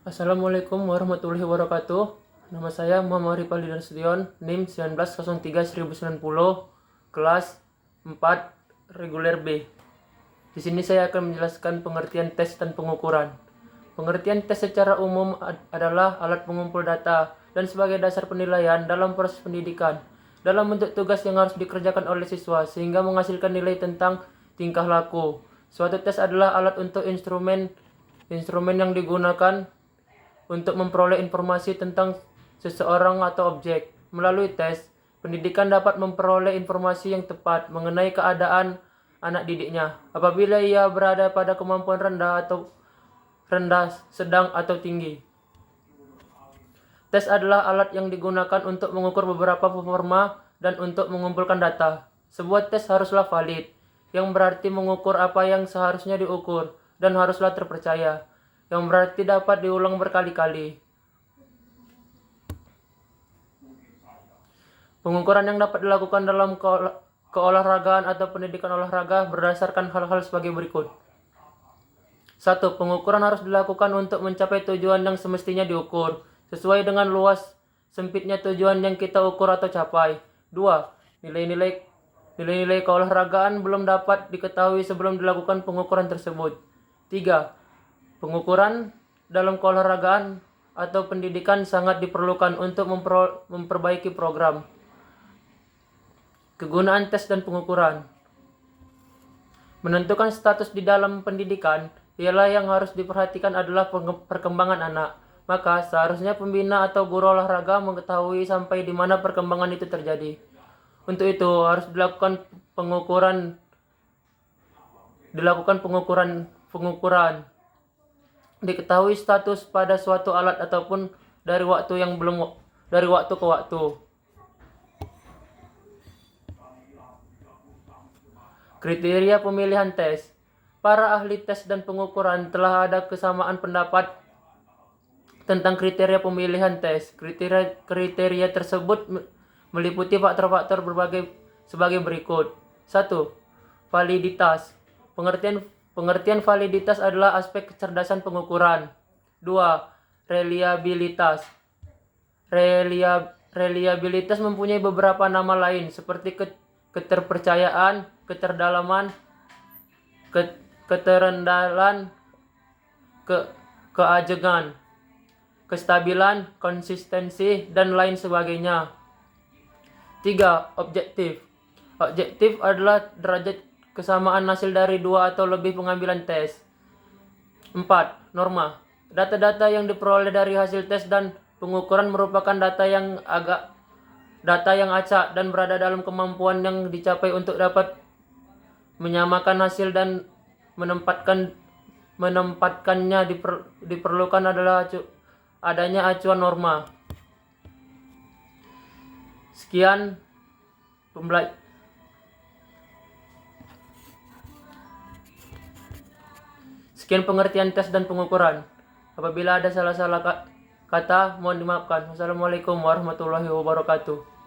Assalamualaikum warahmatullahi wabarakatuh. Nama saya Muhammad Ripaldi Nasution, NIM 1903-1090, kelas 4, reguler B. Di sini saya akan menjelaskan pengertian tes dan pengukuran. Pengertian tes secara umum adalah alat pengumpul data dan sebagai dasar penilaian dalam proses pendidikan dalam bentuk tugas yang harus dikerjakan oleh siswa sehingga menghasilkan nilai tentang tingkah laku. Suatu tes adalah alat untuk instrumen yang digunakan untuk memperoleh informasi tentang seseorang atau objek. Melalui tes, pendidikan dapat memperoleh informasi yang tepat mengenai keadaan anak didiknya apabila ia berada pada kemampuan rendah, sedang, atau tinggi. Tes adalah alat yang digunakan untuk mengukur beberapa performa dan untuk mengumpulkan data. Sebuah tes haruslah valid, yang berarti mengukur apa yang seharusnya diukur, dan haruslah terpercaya, yang berarti dapat diulang berkali-kali. Pengukuran yang dapat dilakukan dalam keolahragaan atau pendidikan olahraga berdasarkan hal-hal sebagai berikut. 1. Pengukuran harus dilakukan untuk mencapai tujuan yang semestinya diukur, sesuai dengan luas sempitnya tujuan yang kita ukur atau capai. 2. Nilai-nilai keolahragaan belum dapat diketahui sebelum dilakukan pengukuran tersebut. 3. Pengukuran dalam keolahragaan atau pendidikan sangat diperlukan untuk memperbaiki program. Kegunaan tes dan pengukuran. Menentukan status di dalam pendidikan ialah yang harus diperhatikan adalah perkembangan anak. Maka seharusnya pembina atau guru olahraga mengetahui sampai di mana perkembangan itu terjadi. Untuk itu harus dilakukan pengukuran. Diketahui status pada suatu alat ataupun dari waktu ke waktu. Kriteria pemilihan tes. Para ahli tes dan pengukuran telah ada kesamaan pendapat tentang kriteria pemilihan tes. Kriteria tersebut meliputi faktor-faktor sebagai berikut. 1. Validitas. Pengertian validitas adalah aspek kecerdasan pengukuran. 2. Reliabilitas. Reliabilitas mempunyai beberapa nama lain seperti keterpercayaan, keterdalaman, keterendalan, keajengan, kestabilan, konsistensi, dan lain sebagainya. 3. Objektif. Objektif adalah derajat kesamaan hasil dari 2 atau lebih pengambilan tes. 4. Norma. Data-data yang diperoleh dari hasil tes dan pengukuran merupakan data yang acak dan berada dalam kemampuan yang dicapai untuk dapat menyamakan hasil dan menempatkannya diperlukan adalah adanya acuan norma. Sekian pengertian tes dan pengukuran. Apabila ada salah-salah kata, mohon dimaafkan. Wassalamualaikum warahmatullahi wabarakatuh.